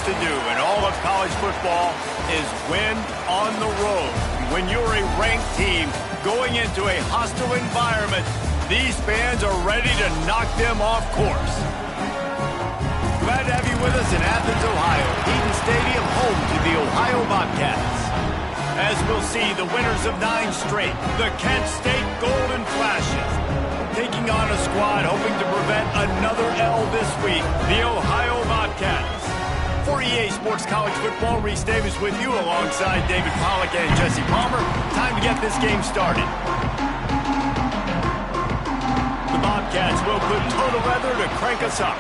to do in all of college football is win on the road. When you're a ranked team going into a hostile environment, these fans are ready to knock them off course. Glad to have you with us in Athens, Ohio. Eaton Stadium, home to the Ohio Bobcats. As we'll see, the winners of 9 straight, the Kent State Golden Flashes, taking on a squad hoping to prevent another L this week, the Ohio Bobcats. For EA Sports College Football, Reese Davis with you alongside David Pollack and Jesse Palmer. Time to get this game started. The Bobcats will put total weather to crank us up.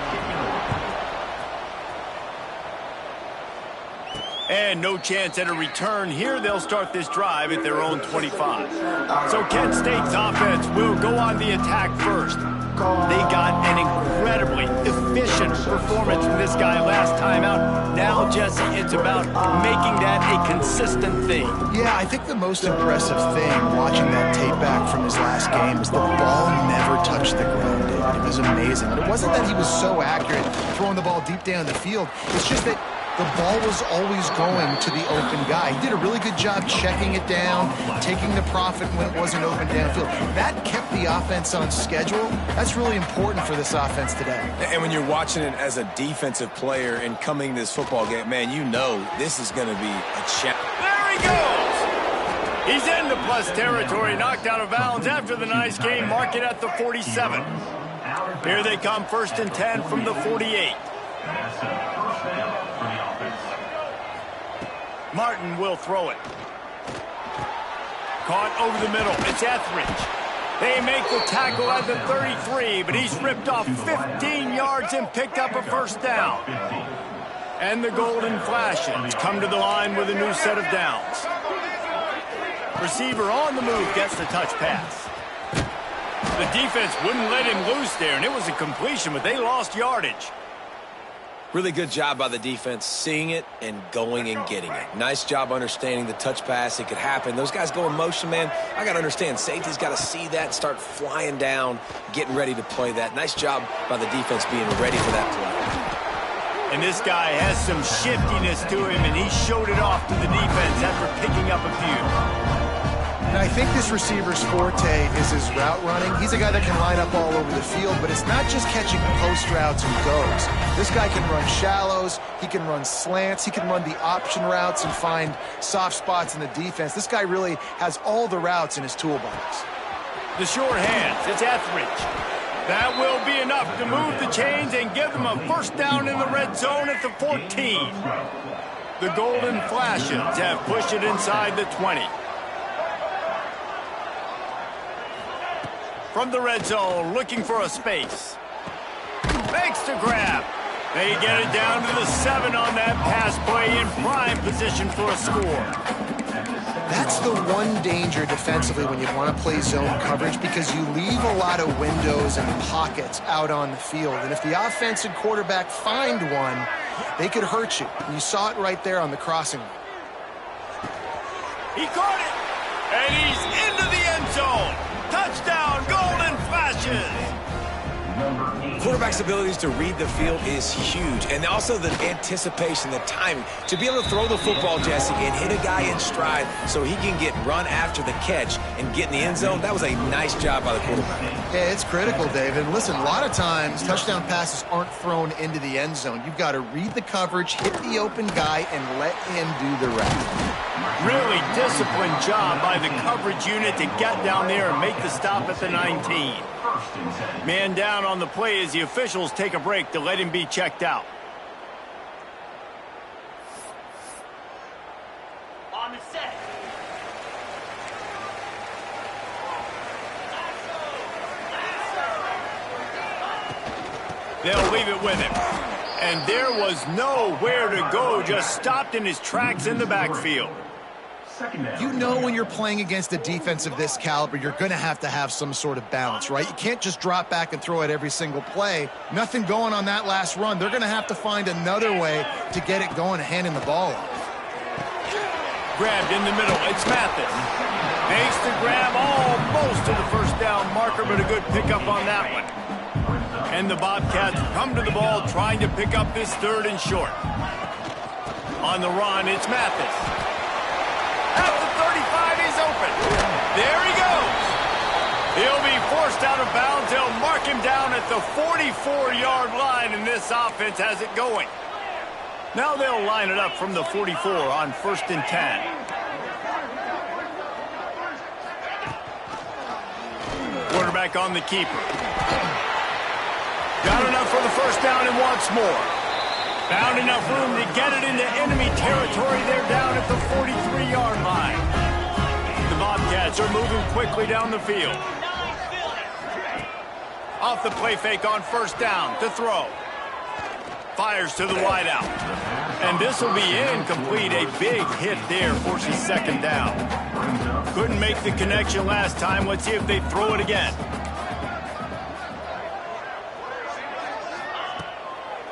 And no chance at a return here. They'll start this drive at their own 25. So Kent State's offense will go on the attack first. They got an incredibly efficient performance from this guy last time out. Now, Jesse, it's about making that a consistent thing. Yeah, I think the most impressive thing watching that tape back from his last game is the ball never touched the ground, David. It was amazing. And it wasn't that he was so accurate throwing the ball deep down the field. It's just that the ball was always going to the open guy. He did a really good job checking it down, taking the profit when it wasn't open downfield. That kept the offense on schedule. That's really important for this offense today. And when you're watching it as a defensive player and coming to this football game, man, you know this is going to be a challenge. There he goes! He's into plus territory, knocked out of bounds after the nice game. Mark it at the 47. Here they come, 1st and 10 from the 48. Martin will throw it. Caught over the middle. It's Etheridge. They make the tackle at the 33, but he's ripped off 15 yards and picked up a first down. And the Golden Flashes come to the line with a new set of downs. Receiver on the move gets the touch pass. The defense wouldn't let him loose there, and it was a completion, but they lost yardage. Really good job by the defense, seeing it and going and getting it. Nice job understanding the touch pass. It could happen. Those guys go in motion, man. I got to understand, safety's got to see that, start flying down, getting ready to play that. Nice job by the defense being ready for that play. And this guy has some shiftiness to him, and he showed it off to the defense after picking up a few. And I think this receiver's forte is his route running. He's a guy that can line up all over the field, but it's not just catching post routes and goes. This guy can run shallows, he can run slants, he can run the option routes and find soft spots in the defense. This guy really has all the routes in his toolbox. The short hands, it's Etheridge. That will be enough to move the chains and give them a first down in the red zone at the 14. The Golden Flashes have pushed it inside the 20. From the red zone, looking for a space. Makes the grab. They get it down to the 7 on that pass play in prime position for a score. That's the one danger defensively when you want to play zone coverage, because you leave a lot of windows and pockets out on the field. And if the offense and quarterback find one, they could hurt you. And you saw it right there on the crossing line. He caught it, and he's into the end zone. Touchdown, Golden Flashes! Quarterback's abilities to read the field is huge, and also the anticipation, the timing. To be able to throw the football, Jesse, and hit a guy in stride so he can get run after the catch and get in the end zone, that was a nice job by the quarterback. Yeah, it's critical, David. And listen, a lot of times touchdown passes aren't thrown into the end zone. You've got to read the coverage, hit the open guy, and let him do the rest. Really disciplined job by the coverage unit to get down there and make the stop at the 19. Man down on the play as the officials take a break to let him be checked out. On the set. They'll leave it with him. And there was nowhere to go, just stopped in his tracks in the backfield. You know when you're playing against a defense of this caliber, you're going to have some sort of balance, right? You can't just drop back and throw it every single play. Nothing going on that last run. They're going to have to find another way to get it going and handing the ball off. Grabbed in the middle. It's Mathis. Makes the grab almost to the first down marker, but a good pickup on that one. And the Bobcats come to the ball trying to pick up this 3rd and short. On the run, it's Mathis. At the 35, he's open. There he goes. He'll be forced out of bounds. They'll mark him down at the 44-yard line, and this offense has it going. Now they'll line it up from the 44 on 1st and 10. Quarterback on the keeper. Got enough for the first down and wants more. Found enough room to get it into enemy territory. They're down at the 43-yard line. The Bobcats are moving quickly down the field. Off the play fake on 1st down to throw. Fires to the wideout. And this will be incomplete. A big hit there forces 2nd down. Couldn't make the connection last time. Let's see if they throw it again.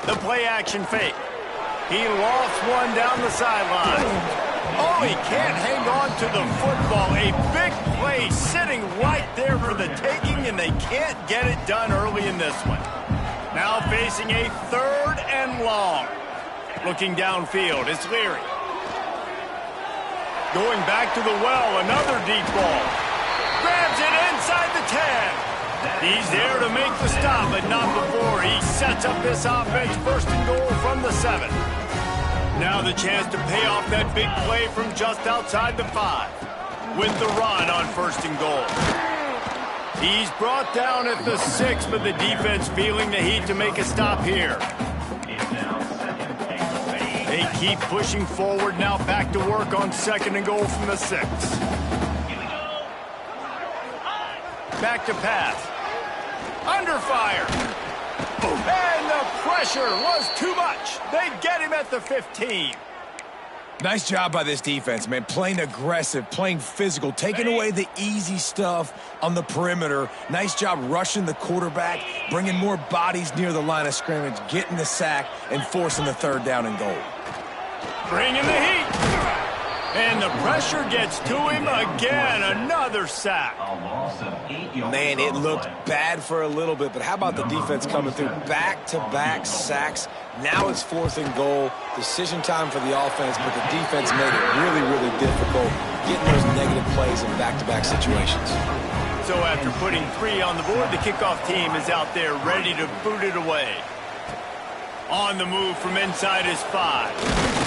The play action fake. He lofts one down the sideline. Oh, he can't hang on to the football. A big play sitting right there for the taking, and they can't get it done early in this one. Now facing a 3rd and long. Looking downfield, it's Leary. Going back to the well, another deep ball. Grabs it inside the 10. He's there to make the stop, but not before. He sets up this offense 1st and goal from the 7. Now the chance to pay off that big play from just outside the 5. With the run on 1st and goal. He's brought down at the 6, but the defense feeling the heat to make a stop here. They keep pushing forward, now back to work on 2nd and goal from the 6. Back to pass. Under fire. And the pressure was too much. They get him at the 15. Nice job by this defense, man. Playing aggressive, playing physical, taking away the easy stuff on the perimeter. Nice job rushing the quarterback, bringing more bodies near the line of scrimmage, getting the sack, and forcing the 3rd down and goal. Bringing the heat. And the pressure gets to him again. Another sack. Man, it looked bad for a little bit, but how about the defense coming through? Back-to-back sacks. Now it's 4th and goal. Decision time for the offense, but the defense made it really, really difficult getting those negative plays in back-to-back situations. So after putting 3 on the board, the kickoff team is out there ready to boot it away. On the move from inside is 5.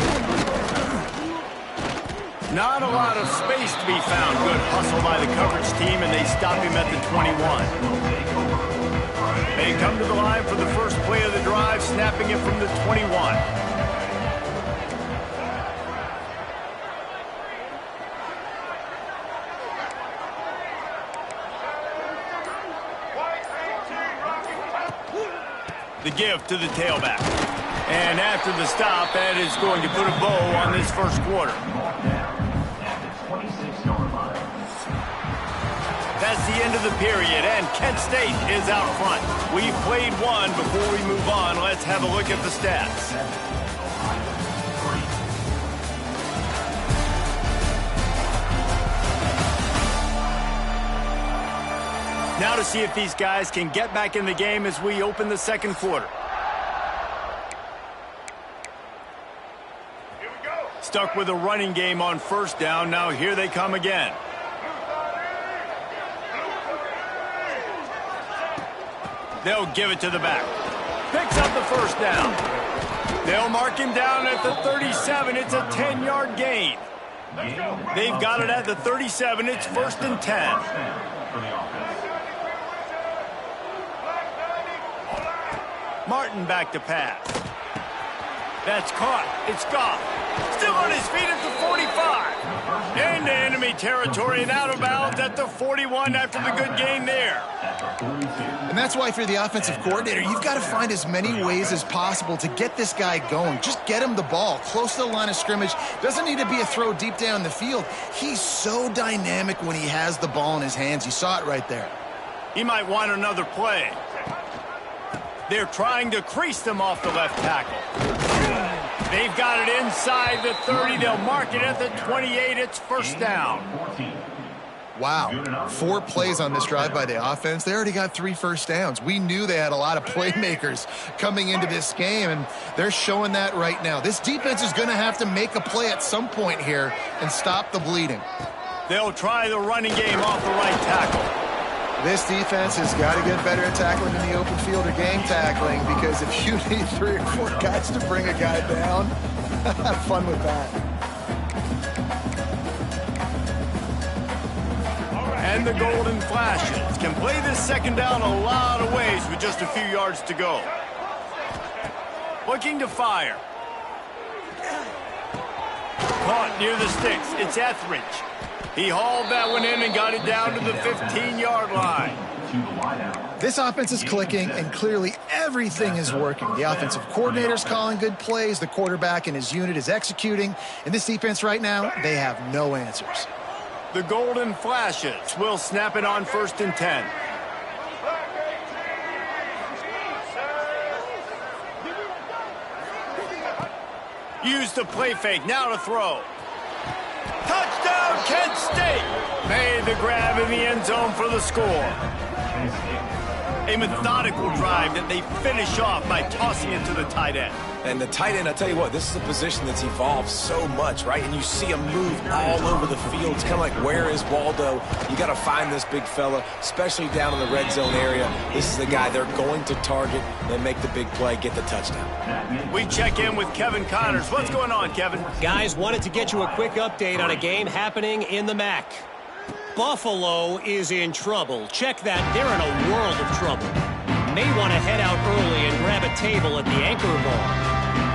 Not a lot of space to be found. Good hustle by the coverage team, and they stop him at the 21. They come to the line for the first play of the drive, snapping it from the 21. The give to the tailback. And after the stop, that is going to put a bow on this first quarter. That's the end of the period, and Kent State is out front. We've played one. Before we move on, let's have a look at the stats. Now to see if these guys can get back in the game as we open the 2nd quarter. Stuck with a running game on 1st down. Now here they come again. They'll give it to the back. Picks up the 1st down. They'll mark him down at the 37. It's a 10-yard gain. They've got it at the 37. It's 1st and 10. Martin back to pass. That's caught. It's Goff. Still on his feet at the 45. Into enemy territory and out of bounds at the 41 after the good gain there. And that's why if you're the offensive coordinator, you've got to find as many ways as possible to get this guy going. Just get him the ball close to the line of scrimmage. Doesn't need to be a throw deep down the field. He's so dynamic when he has the ball in his hands. You saw it right there. He might want another play. They're trying to crease them off the left tackle. They've got it inside the 30. They'll mark it at the 28. It's 1st down. Wow, 4 plays on this drive by the offense. They already got 3 first downs. We knew they had a lot of playmakers coming into this game, and they're showing that right now. This defense is going to have to make a play at some point here and stop the bleeding. They'll try the running game off the right tackle. This defense has got to get better at tackling in the open field or game tackling, because if you need 3 or 4 guys to bring a guy down, have fun with that. And the Golden Flashes can play this second down a lot of ways with just a few yards to go. Looking to fire. Caught near the sticks. It's Etheridge. He hauled that one in and got it down to the 15-yard line. This offense is clicking, and clearly everything is working. The offensive coordinator's calling good plays. The quarterback and his unit is executing. And this defense right now, they have no answers. The Golden Flashes will snap it on 1st and 10. Use the play fake, now to throw. Touchdown, Kent State! Made the grab in the end zone for the score. A methodical drive that they finish off by tossing it to the tight end. And the tight end, I tell you what, this is a position that's evolved so much, right? And you see him move all over the field. It's kind of like, where is Waldo? You got to find this big fella, especially down in the red zone area. This is the guy they're going to target and make the big play, get the touchdown. We check in with Kevin Connors. What's going on, Kevin? Guys, wanted to get you a quick update on a game happening in the MAC. Buffalo is in trouble. Check that. They're in a world of trouble. May want to head out early and grab a table at the Anchor Bar.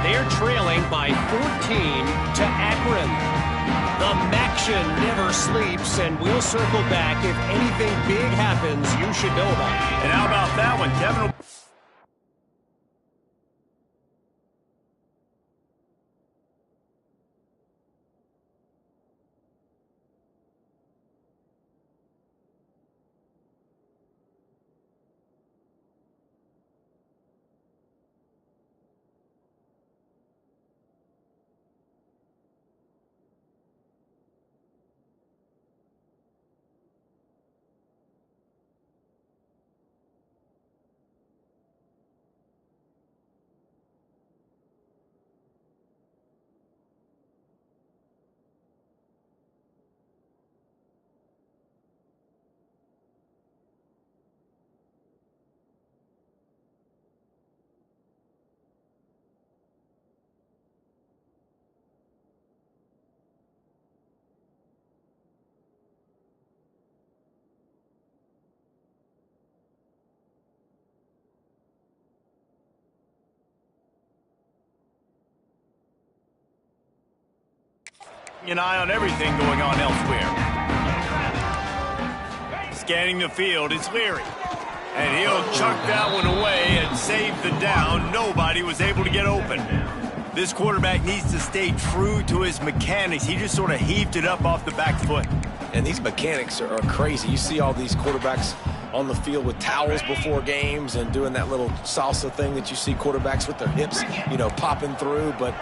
They're trailing by 14 to Akron. The MACtion never sleeps, and we'll circle back if anything big happens you should know about. And how about that one, Kevin? An eye on everything going on elsewhere. Scanning the field, it's Leary. And he'll chuck that one away and save the down. Nobody was able to get open. This quarterback needs to stay true to his mechanics. He just sort of heaved it up off the back foot. And these mechanics are crazy. You see all these quarterbacks on the field with towels before games and doing that little salsa thing that you see quarterbacks with their hips, you know, popping through. But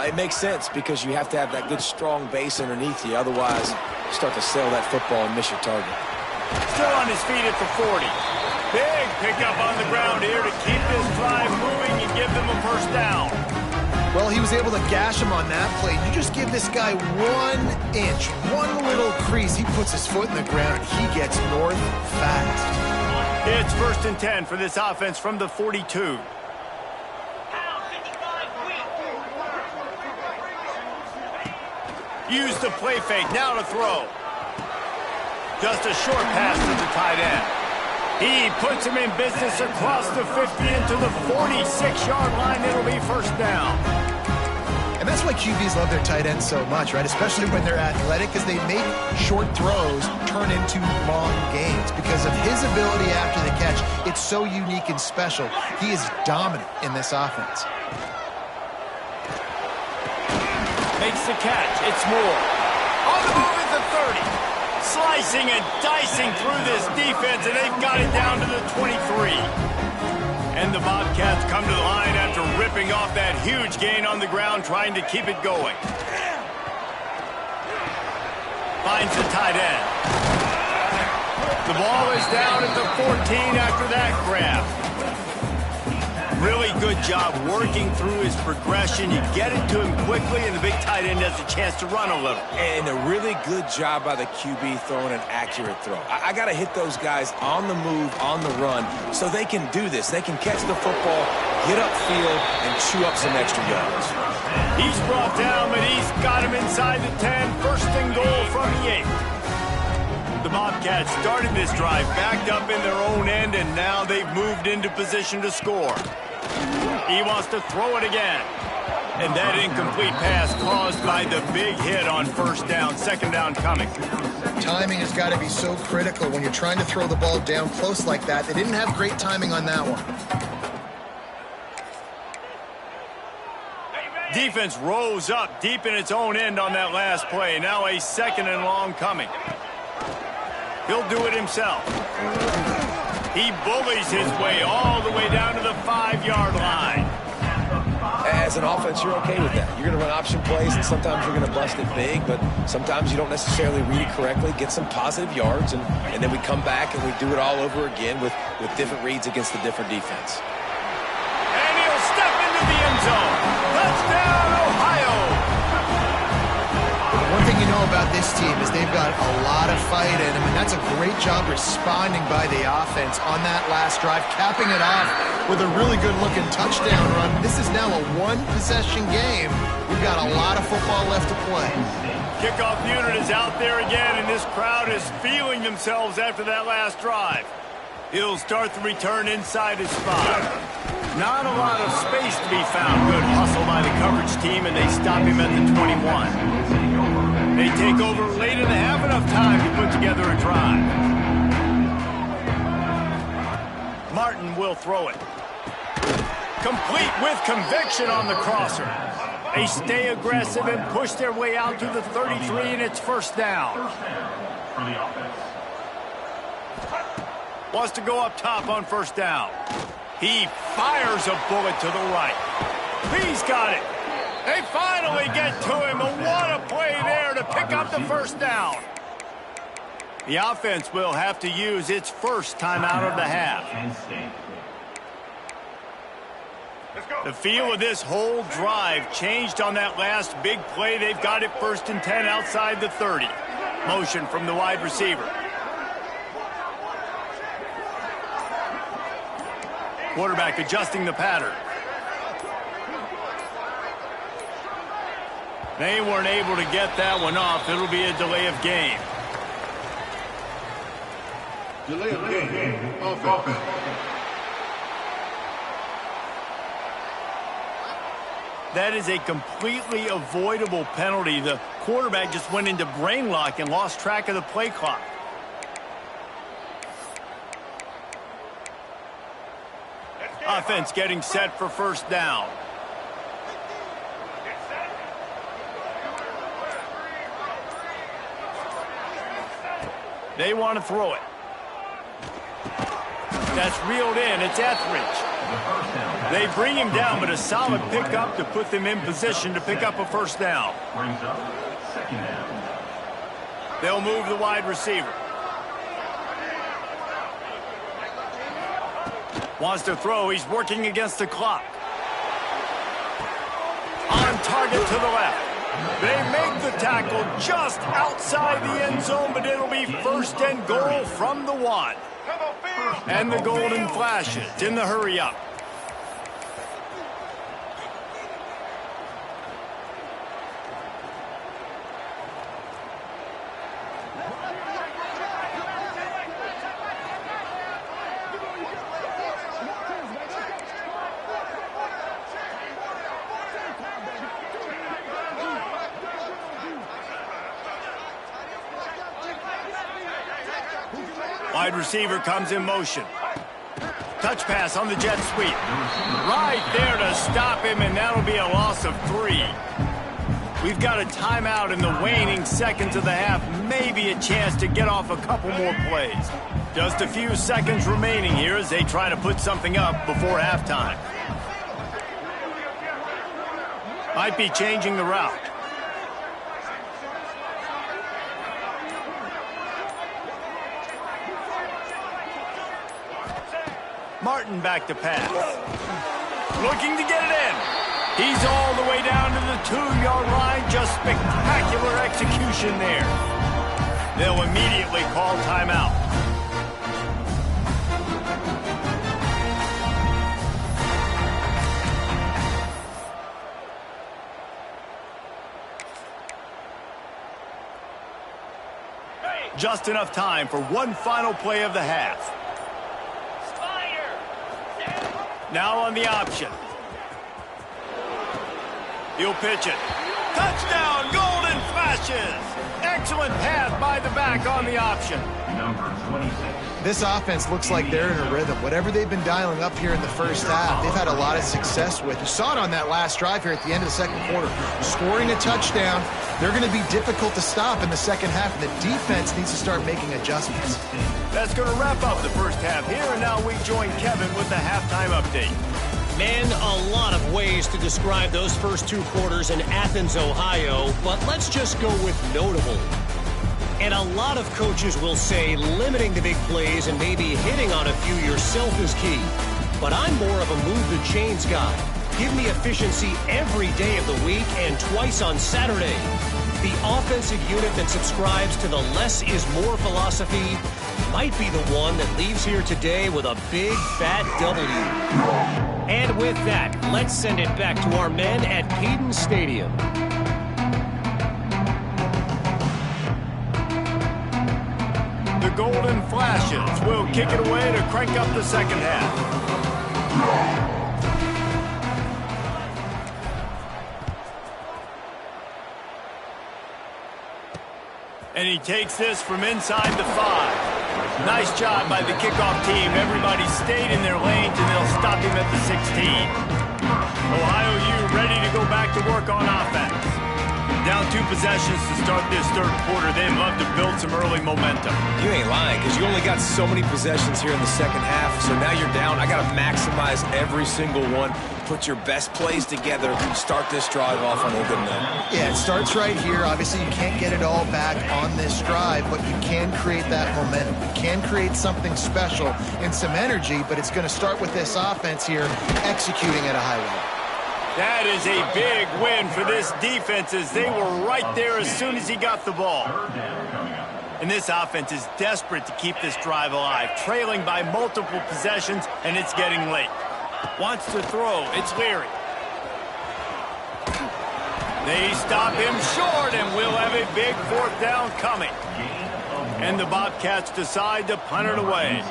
it makes sense because you have to have that good, strong base underneath you. Otherwise, you start to sail that football and miss your target. Still on his feet at the 40. Big pickup on the ground here to keep this drive moving and give them a first down. Well, he was able to gash him on that play. You just give this guy 1 inch, one little crease. He puts his foot in the ground, and he gets north fast. It's 1st and 10 for this offense from the 42. Use the play fake, now to throw. Just a short pass to the tight end. He puts him in business across the 50 into the 46-yard line. It'll be first down. And that's why QBs love their tight ends so much, right? Especially when they're athletic, because they make short throws turn into long gains. Because of his ability after the catch, it's so unique and special. He is dominant in this offense. Makes the catch. It's Moore. On the move at the 30. Slicing and dicing through this defense, and they've got it down to the 23. And the Bobcats come to the line after ripping off that huge gain on the ground, trying to keep it going. Finds the tight end. The ball is down at the 14 after that grab. Really good job working through his progression. You get it to him quickly, and the big tight end has a chance to run a little. And a really good job by the QB throwing an accurate throw. I got to hit those guys on the move, on the run, so they can do this. They can catch the football, get upfield, and chew up some extra yards. He's brought down, but he's got him inside the 10. First and goal from the 8. The Bobcats started this drive backed up in their own end, and now they've moved into position to score. He wants to throw it again. And that incomplete pass caused by the big hit on first down. Second down coming. Timing has got to be so critical when you're trying to throw the ball down close like that. They didn't have great timing on that one. Defense rose up deep in its own end on that last play. Now a second and long coming. He'll do it himself. He bullies his way all the way down to the 5-yard line. As an offense, you're okay with that. You're going to run option plays, and sometimes you're going to bust it big, but sometimes you don't necessarily read it correctly, get some positive yards, and then we come back and we do it all over again with different reads against the different defense. And he'll step into the end zone. Touchdown, Ohio! One thing you know about this team is they've got a lot of fight in them, and that's a great job responding by the offense on that last drive, capping it off with a really good-looking touchdown run. This is now a one-possession game. We've got a lot of football left to play. Kickoff unit is out there again, and this crowd is feeling themselves after that last drive. He'll start the return inside his spot. Not a lot of space to be found. Good hustle by the coverage team, and they stop him at the 21. They take over late in the half, enough time to put together a drive. Martin will throw it. Complete with conviction on the crosser. They stay aggressive and push their way out to the 33, and it's first down. Wants to go up top on first down. He fires a bullet to the right. He's got it. They finally get to him, and what a play there to pick up the first down. The offense will have to use its first timeout of the half. The feel of this whole drive changed on that last big play. They've got it first and 10 outside the 30. Motion from the wide receiver. Quarterback adjusting the pattern. They weren't able to get that one off. It'll be a delay of game. Delay of game. Offense. That is a completely avoidable penalty. The quarterback just went into brain lock and lost track of the play clock. Offense getting set for first down. They want to throw it. That's reeled in. It's Etheridge. They bring him down, but a solid pickup to put them in position to pick up a first down. They'll move the wide receiver. Wants to throw. He's working against the clock. On target to the left. They make the tackle just outside the end zone, but it'll be first and goal from the 1. And the golden flashes in the hurry up. Wide receiver comes in motion. Touch pass on the jet sweep. Right there to stop him, and that'll be a loss of 3. We've got a timeout in the waning seconds of the half. Maybe a chance to get off a couple more plays. Just a few seconds remaining here as they try to put something up before halftime. Might be changing the route. Martin back to pass. Looking to get it in. He's all the way down to the 2-yard line. Just spectacular execution there. They'll immediately call timeout. Just enough time for one final play of the half. Now on the option. He'll pitch it. Touchdown, Golden Flashes. Excellent pass by the back on the option. Number 26. This offense looks like they're in a rhythm. Whatever they've been dialing up here in the first half, they've had a lot of success with. You saw it on that last drive here at the end of the second quarter. Scoring a touchdown, they're going to be difficult to stop in the second half, and the defense needs to start making adjustments. That's going to wrap up the first half here, and now we join Kevin with the halftime update. Man, a lot of ways to describe those first 2 quarters in Athens, Ohio, but let's just go with notable. And a lot of coaches will say limiting the big plays and maybe hitting on a few yourself is key. But I'm more of a move the chains guy. Give me efficiency every day of the week and twice on Saturday. The offensive unit that subscribes to the less is more philosophy might be the one that leaves here today with a big fat W. And with that, let's send it back to our men at Peden Stadium. The Golden Flashes will kick it away to crank up the second half. And he takes this from inside the 5. Nice job by the kickoff team. Everybody stayed in their lanes, and they'll stop him at the 16. Ohio U ready to go back to work on offense. Down 2 possessions to start this third quarter. They'd love to build some early momentum. You ain't lying, because you only got so many possessions here in the second half, so now you're down. I got to maximize every single one. Put your best plays together. Start this drive off on a good note. Yeah, it starts right here. Obviously, you can't get it all back on this drive, but you can create that momentum. You can create something special and some energy, but it's going to start with this offense here executing at a high level. That is a big win for this defense, as they were right there as soon as he got the ball. And this offense is desperate to keep this drive alive, trailing by multiple possessions, and it's getting late. Wants to throw. It's Leary. They stop him short, and we'll have a big 4th down coming. And the Bobcats decide to punt it away.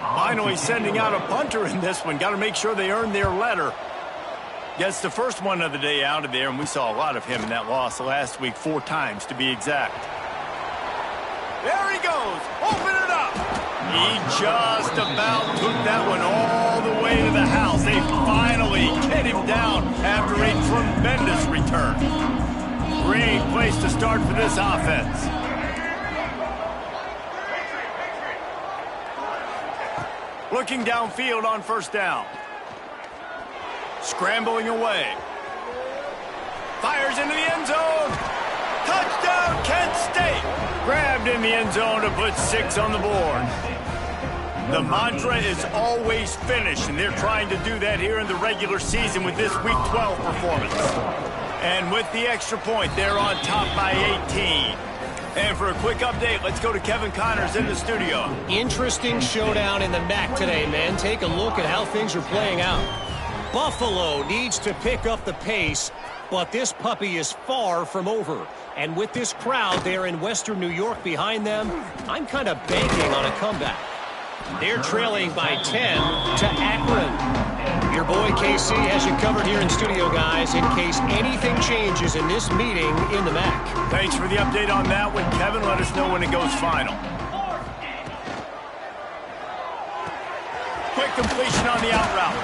Finally sending out a punter in this one. Got to make sure they earn their letter. Gets the first one of the day out of there, and we saw a lot of him in that loss last week, 4 times to be exact. There he goes. Open it up. He just about took that one all the way to the house. They finally get him down after a tremendous return. Great place to start for this offense. Looking downfield on first down. Scrambling away. Fires into the end zone. Touchdown, Kent State. Grabbed in the end zone to put 6 on the board. The mantra is always finish, and they're trying to do that here in the regular season with this Week 12 performance. And with the extra point, they're on top by 18. And for a quick update, let's go to Kevin Connors in the studio. Interesting showdown in the MAC today, man. Take a look at how things are playing out. Buffalo needs to pick up the pace, but this puppy is far from over. And with this crowd there in Western New York behind them, I'm kind of banking on a comeback. They're trailing by 10 to Akron. Your boy KC has you covered here in studio, guys, in case anything changes in this meeting in the MAC. Thanks for the update on that one, Kevin. Let us know when it goes final. Quick completion on the out route.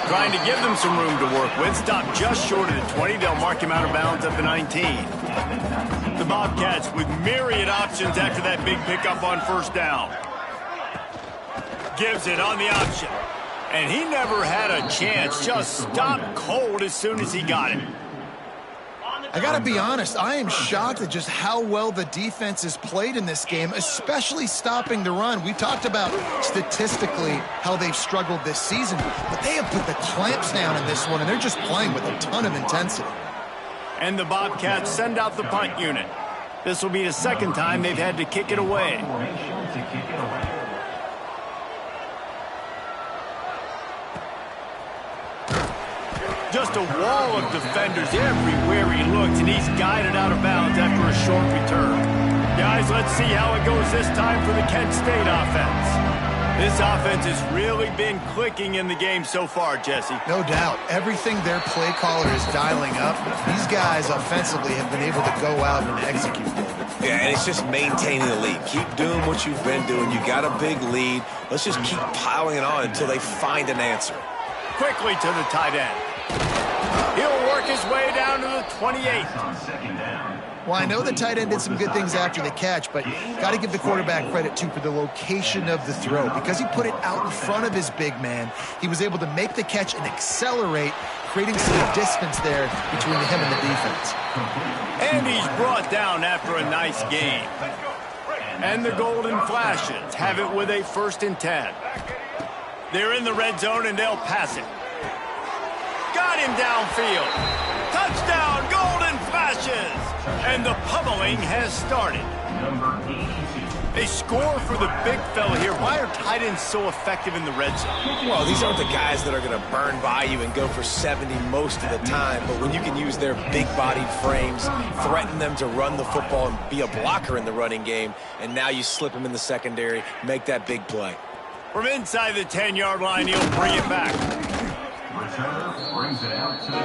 Trying to give them some room to work with. Stopped just short of the 20. They'll mark him out of bounds at the 19. The Bobcats with myriad options after that big pickup on first down. Gives it on the option. And he never had a chance. Just stopped cold as soon as he got it. I got to be honest, I am shocked at just how well the defense has played in this game, especially stopping the run. We talked about statistically how they've struggled this season, but they have put the clamps down in this one, and they're just playing with a ton of intensity. And the Bobcats send out the punt unit. This will be the second time they've had to kick it away. Just a wall of defenders everywhere he looks, and he's guided out of bounds after a short return. Guys, let's see how it goes this time for the Kent State offense. This offense has really been clicking in the game so far, Jesse. No doubt. Everything their play caller is dialing up, these guys offensively have been able to go out and execute. Yeah, and it's just maintaining the lead. Keep doing what you've been doing. You got a big lead. Let's just keep piling it on until they find an answer. Quickly to the tight end. He'll work his way down to the 28. Well, I know the tight end did some good things after the catch, but got to give the quarterback credit, too, for the location of the throw. Because he put it out in front of his big man, he was able to make the catch and accelerate, creating some distance there between him and the defense. And he's brought down after a nice game. And the Golden Flashes have it with a 1st and 10. They're in the red zone, and they'll pass it. Got him downfield. Touchdown, Golden Flashes! And the pummeling has started. They score for the big fella here. Why are tight ends so effective in the red zone? Well, these aren't the guys that are going to burn by you and go for 70 most of the time, but when you can use their big-bodied frames, threaten them to run the football and be a blocker in the running game, and now you slip them in the secondary, make that big play. From inside the 10-yard line, he'll bring it back. Returner brings it out to the 22,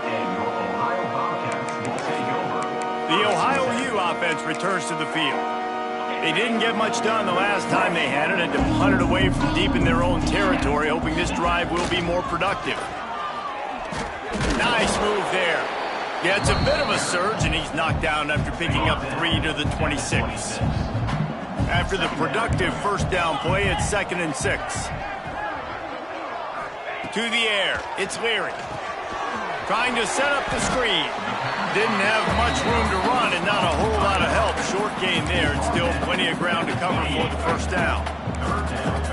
and your Ohio Bobcats will take over. The Ohio U offense returns to the field. They didn't get much done the last time they had it, and to punt it away from deep in their own territory, hoping this drive will be more productive. Nice move there. Yeah, it's a bit of a surge, and he's knocked down after picking up 3 to the 26. After the productive 1st down play, it's 2nd and 6. To the air, it's Leary. Trying to set up the screen. Didn't have much room to run and not a whole lot of help. Short gain there, and still plenty of ground to cover for the 1st down.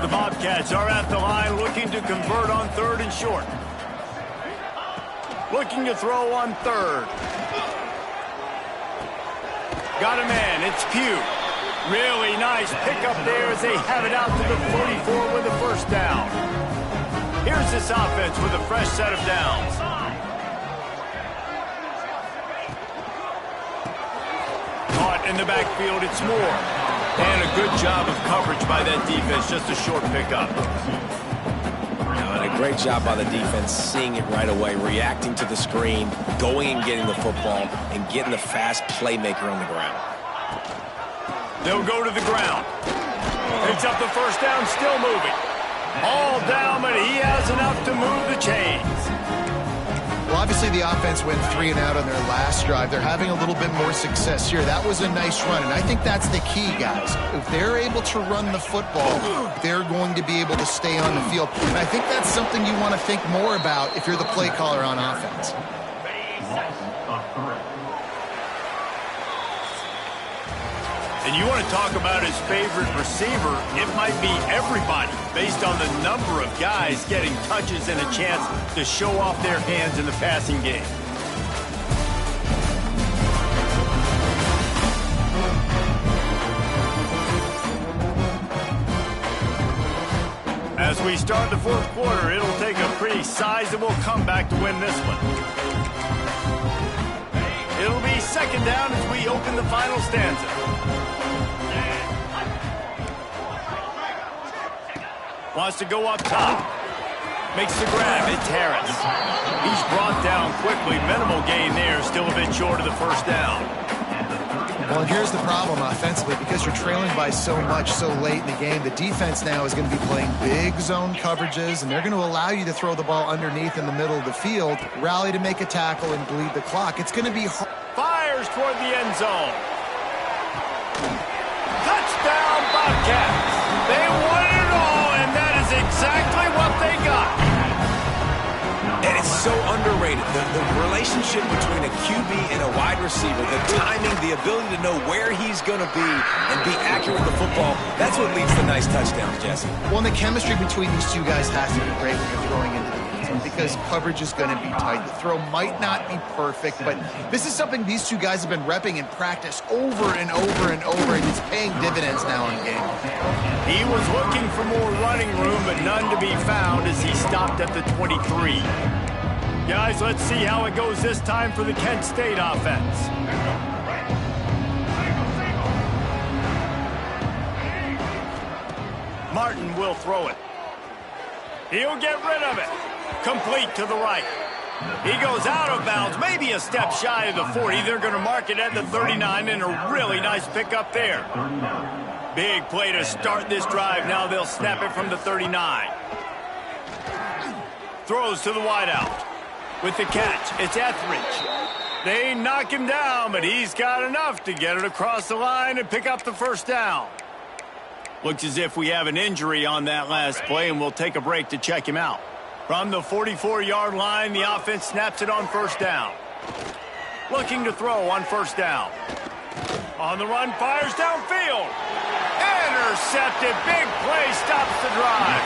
The Bobcats are at the line looking to convert on 3rd and short. Looking to throw on 3rd. Got a man, it's Pugh. Really nice pickup there as they have it out to the 44 with the 1st down. Here's this offense with a fresh set of downs. Caught in the backfield, it's Moore. And a good job of coverage by that defense, just a short pickup. And a great job by the defense, seeing it right away, reacting to the screen, going and getting the football, and getting the fast playmaker on the ground. They'll go to the ground. Picks up the 1st down, still moving. All down, but he has enough to move the chains. Well, obviously the offense went 3 and out on their last drive. They're having a little bit more success here. That was a nice run, and I think that's the key, guys. If they're able to run the football, they're going to be able to stay on the field. And I think that's something you want to think more about if you're the play caller on offense. And you want to talk about his favorite receiver, it might be everybody, based on the number of guys getting touches and a chance to show off their hands in the passing game. As we start the 4th quarter, it'll take a pretty sizable comeback to win this one. It'll be 2nd down as we open the final stanza. Wants to go up top. Makes the grab. It's Harris. He's brought down quickly. Minimal gain there. Still a bit short of the 1st down. Well, here's the problem offensively. Because you're trailing by so much so late in the game, the defense now is going to be playing big zone coverages, and they're going to allow you to throw the ball underneath in the middle of the field, rally to make a tackle, and bleed the clock. It's going to be hard. Fires toward the end zone. Touchdown, Bobcats. They won it all, and that is exactly what they got. And it's so underrated. The relationship between a QB and a wide receiver, the timing, the ability to know where he's going to be and be accurate with the football, that's what leads to nice touchdowns, Jesse. Well, and the chemistry between these two guys has to be great when you're throwing into the end zone because coverage is going to be tight. The throw might not be perfect, but this is something these two guys have been repping in practice over and over and over, and it's paying dividends now in game. He was looking for more running room, but none to be found as he stopped at the 23. Guys, let's see how it goes this time for the Kent State offense. Martin will throw it. He'll get rid of it. Complete to the right. He goes out of bounds, maybe a step shy of the 40. They're going to mark it at the 39, and a really nice pickup there. Big play to start this drive. Now they'll snap it from the 39. Throws to the wideout. With the catch, it's Etheridge. They knock him down, but he's got enough to get it across the line and pick up the first down. Looks as if we have an injury on that last play, and we'll take a break to check him out. From the 44-yard line, the offense snaps it on first down. Looking to throw on first down. On the run, fires downfield. Intercepted. Big play stops the drive.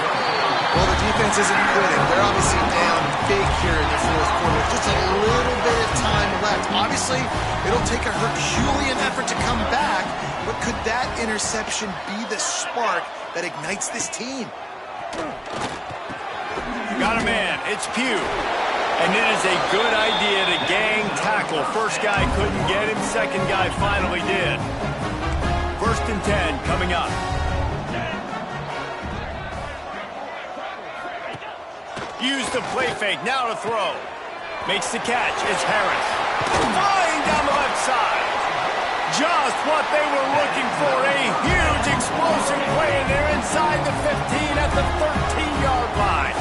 Well, the defense isn't quitting. They're obviously down big here in the fourth quarter. Just a little bit of time left. Obviously, it'll take a Herculean effort to come back, but could that interception be the spark that ignites this team? Got a man. It's Pugh. And it is a good idea to gang tackle. First guy couldn't get him. Second guy finally did. First and 10 coming up. Use the play fake. Now to throw. Makes the catch. It's Harris. Flying down the left side. Just what they were looking for. A huge explosive play, and they're inside the 15 at the 13-yard line.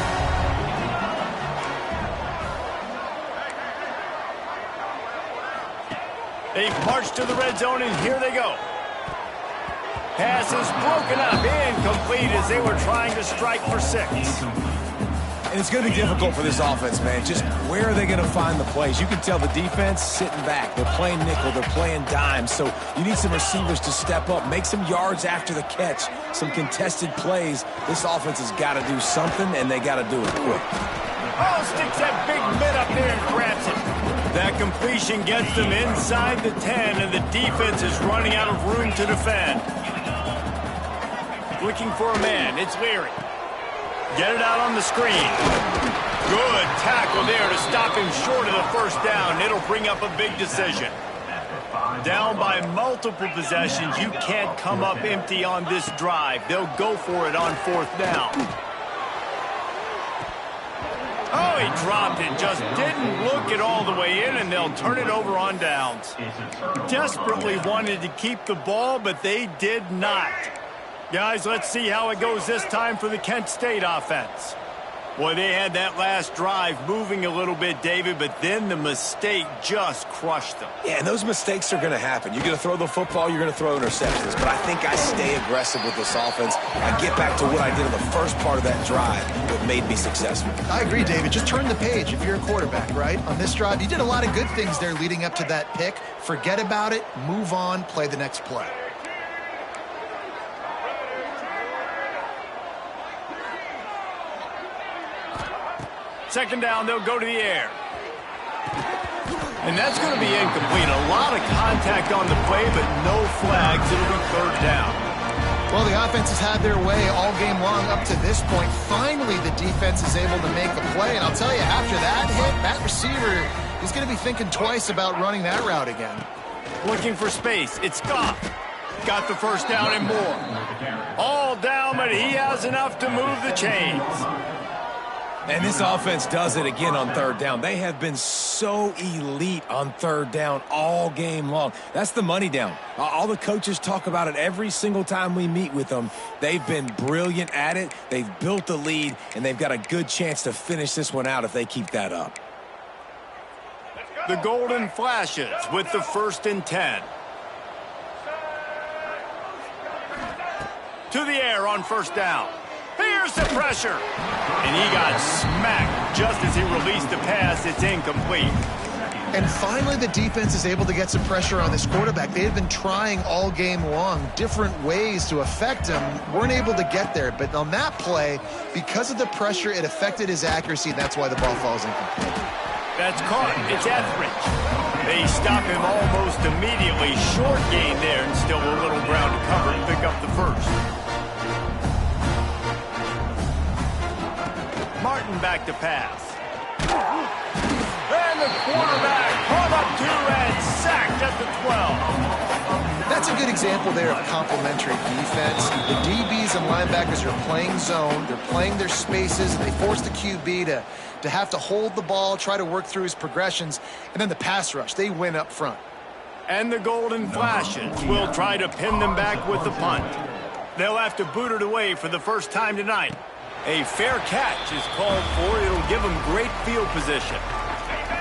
They march to the red zone, and here they go. Pass is broken up, incomplete as they were trying to strike for 6. And it's going to be difficult for this offense, man. Just where are they going to find the plays? You can tell the defense sitting back. They're playing nickel. They're playing dime. So you need some receivers to step up, make some yards after the catch, some contested plays. This offense has got to do something, and they got to do it quick. Oh, sticks that big mid up there and grabs it. That completion gets them inside the 10, and the defense is running out of room to defend. Looking for a man. It's Leary. Get it out on the screen. Good tackle there to stop him short of the first down. It'll bring up a big decision. Down by multiple possessions. You can't come up empty on this drive. They'll go for it on fourth down. Oh, he dropped it. Just didn't look it all the way in, and they'll turn it over on downs. Desperately wanted to keep the ball, but they did not. Guys, let's see how it goes this time for the Kent State offense. Boy, they had that last drive moving a little bit, David, but then the mistake just crushed them. Yeah, and those mistakes are going to happen. You're going to throw the football, you're going to throw interceptions. But I think I stay aggressive with this offense. I get back to what I did in the first part of that drive that made me successful. I agree, David. Just turn the page if you're a quarterback, right? On this drive, you did a lot of good things there leading up to that pick. Forget about it, move on, play the next play. Second down, they'll go to the air. And that's going to be incomplete. A lot of contact on the play, but no flags. It'll be third down. Well, the offense has had their way all game long up to this point. Finally, the defense is able to make a play. And I'll tell you, after that hit, that receiver is going to be thinking twice about running that route again. Looking for space. It's Goff. Got the first down and more. All down, but he has enough to move the chains. And this offense does it again on third down. They have been so elite on third down all game long. That's the money down. All the coaches talk about it every single time we meet with them. They've been brilliant at it. They've built the lead, and they've got a good chance to finish this one out if they keep that up. The Golden Flashes with the first and 10. To the air on first down. Here's the pressure. And he got smacked just as he released the pass. It's incomplete. And finally, the defense is able to get some pressure on this quarterback. They had been trying all game long different ways to affect him. Weren't able to get there. But on that play, because of the pressure, it affected his accuracy. That's why the ball falls incomplete. That's caught. It's Etheridge. They stop him almost immediately. Short gain there and still a little ground to cover and pick up the first. Martin back to pass. And the quarterback caught up to and sacked at the 12. That's a good example there of complementary defense. The DBs and linebackers are playing zone. They're playing their spaces, and they force the QB to have to hold the ball, try to work through his progressions, and then the pass rush. They win up front. And the Golden Flashes will try to pin them back with the punt. They'll have to boot it away for the first time tonight. A fair catch is called for. It'll give them great field position.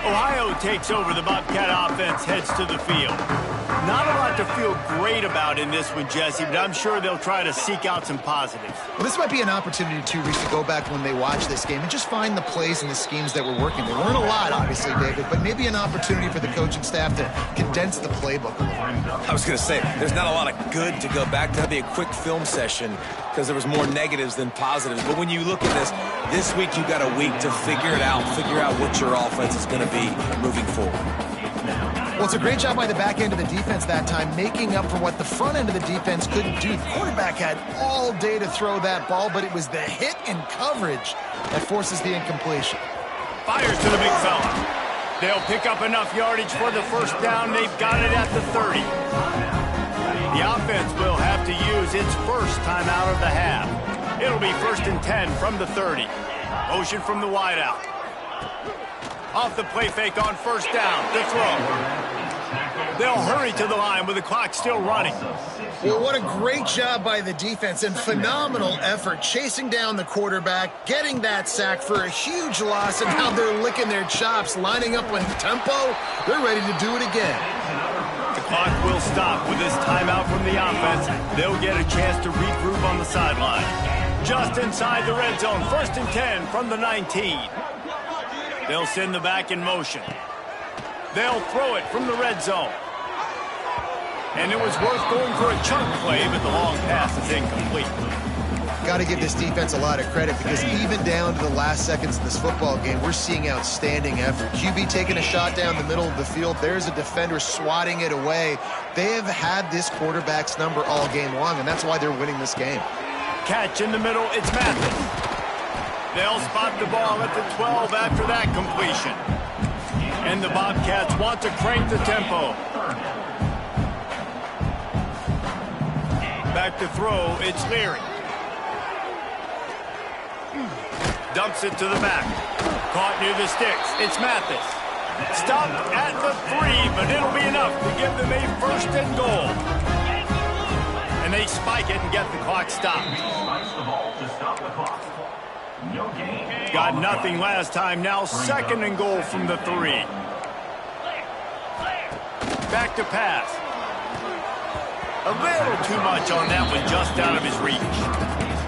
Ohio takes over. The Bobcat offense heads to the field. Not a lot to feel great about in this one, Jesse, but I'm sure they'll try to seek out some positives. Well, this might be an opportunity, too, Reese, to go back when they watch this game and just find the plays and the schemes that were working. There weren't a lot, obviously, David, but maybe an opportunity for the coaching staff to condense the playbook a little. I was going to say, there's not a lot of good to go back to. That'd be a quick film session because there was more negatives than positives. But when you look at this week you got a week to figure it out, figure out what your offense is going to be moving forward. Well, it's a great job by the back end of the defense that time, making up for what the front end of the defense couldn't do. The quarterback had all day to throw that ball, but it was the hit and coverage that forces the incompletion. Fires to the big fella. They'll pick up enough yardage for the first down. They've got it at the 30. The offense will have to use its first time out of the half. It'll be 1st and 10 from the 30. Motion from the wideout. Off the play fake on first down. The throw. They'll hurry to the line with the clock still running. Well, what a great job by the defense and phenomenal effort chasing down the quarterback, getting that sack for a huge loss, and now they're licking their chops, lining up on tempo. They're ready to do it again. The clock will stop with this timeout from the offense. They'll get a chance to regroup on the sideline. Just inside the red zone, 1st and 10 from the 19. They'll send the back in motion. They'll throw it from the red zone. And it was worth going for a chunk play, but the long pass is incomplete. Got to give this defense a lot of credit because even down to the last seconds of this football game, we're seeing outstanding effort. QB taking a shot down the middle of the field. There's a defender swatting it away. They have had this quarterback's number all game long, and that's why they're winning this game. Catch in the middle. It's Mathis. They'll spot the ball at the 12 after that completion. And the Bobcats want to crank the tempo. Back to throw, it's Leary. Dumps it to the back. Caught near the sticks, it's Mathis. Stopped at the 3, but it'll be enough to give them a 1st and goal. And they spike it and get the clock stopped. Got nothing last time. Now 2nd and goal from the 3. Back to pass. A little too much on that one, just out of his reach.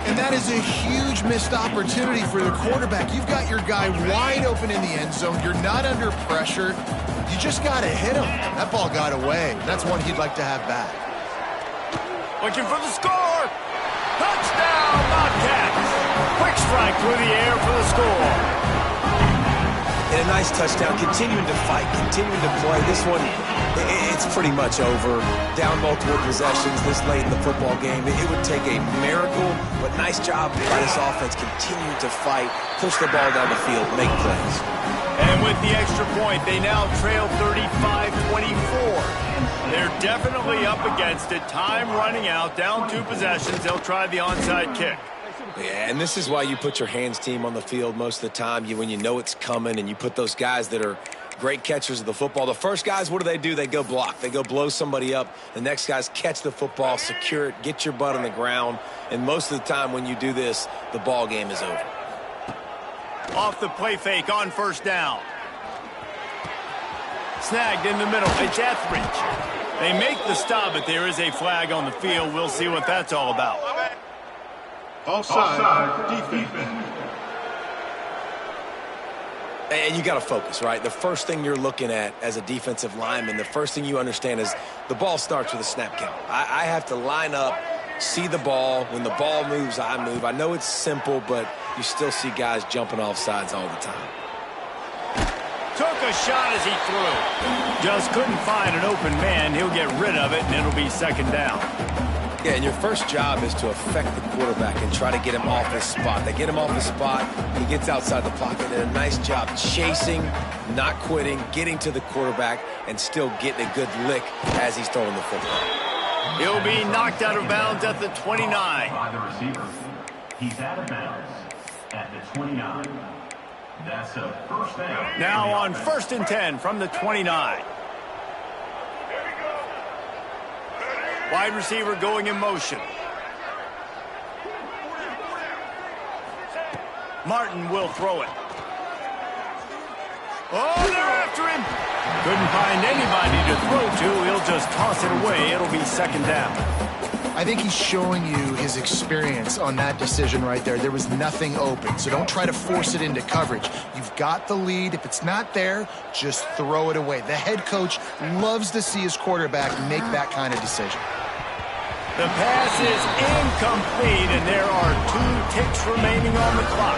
And that is a huge missed opportunity for the quarterback. You've got your guy wide open in the end zone. You're not under pressure. You just got to hit him. That ball got away. That's one he'd like to have back. Looking for the score. Touchdown, Bobcats. Quick strike through the air for the score. And a nice touchdown, continuing to fight, continuing to play. This one, it's pretty much over. Down multiple possessions this late in the football game. It would take a miracle, but nice job by this offense continuing to fight, push the ball down the field, make plays. And with the extra point, they now trail 35-24. They're definitely up against it. Time running out, down 2 possessions. They'll try the onside kick. Yeah, and this is why you put your hands team on the field most of the time. When you know it's coming, and you put those guys that are great catchers of the football. The first guys, what do? They go block. They go blow somebody up. The next guys catch the football, secure it, get your butt on the ground. And most of the time when you do this, the ball game is over. Off the play fake on first down. Snagged in the middle. It's Etheridge. They make the stop, but there is a flag on the field. We'll see what that's all about. Offside defense. And you got to focus, right? The first thing you're looking at as a defensive lineman, the first thing you understand is the ball starts with a snap count. I have to line up, see the ball. When the ball moves, I move. I know it's simple, but you still see guys jumping off sides all the time. Took a shot as he threw. Just couldn't find an open man. He'll get rid of it, and it'll be second down. Yeah, and your first job is to affect the quarterback and try to get him off his spot. They get him off his spot, he gets outside the pocket, and a nice job chasing, not quitting, getting to the quarterback, and still getting a good lick as he's throwing the football. He'll be knocked out of bounds at the 29. By the receiver. He's out of bounds at the 29. That's a first down. Now on 1st and 10 from the 29. Wide receiver going in motion. Martin will throw it. Oh, they're after him. Couldn't find anybody to throw to. He'll just toss it away. It'll be second down. I think he's showing you his experience on that decision right there. There was nothing open, so don't try to force it into coverage. You've got the lead. If it's not there, just throw it away. The head coach loves to see his quarterback make that kind of decision. The pass is incomplete, and there are 2 ticks remaining on the clock.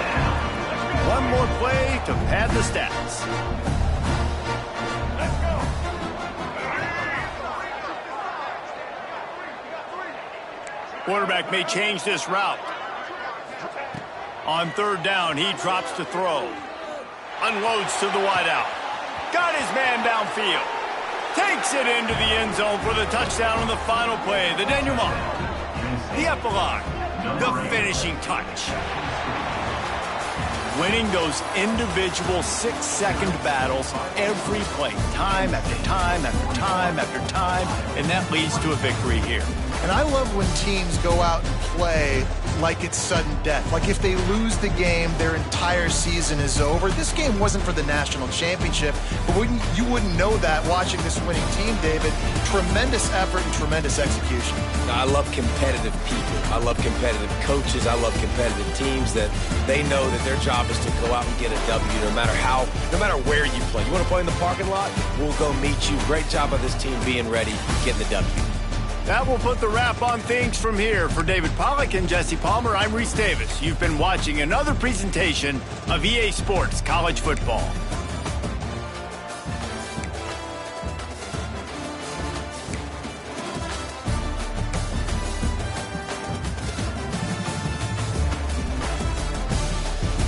One more play to pad the stats. Quarterback may change this route. On 3rd down, he drops to throw. Unloads to the wideout. Got his man downfield. Takes it into the end zone for the touchdown on the final play. The denouement. The epilogue. The finishing touch. Winning those individual 6-second battles every play. Time after time after time after time. And that leads to a victory here. And I love when teams go out and play like it's sudden death. Like if they lose the game, their entire season is over. This game wasn't for the national championship, but you wouldn't know that watching this winning team, David. Tremendous effort and tremendous execution. I love competitive people. I love competitive coaches. I love competitive teams that they know that their job is to go out and get a W no matter where you play. You want to play in the parking lot? We'll go meet you. Great job by this team being ready, getting the W. That will put the wrap on things from here. For David Pollack and Jesse Palmer, I'm Reese Davis. You've been watching another presentation of EA Sports College Football.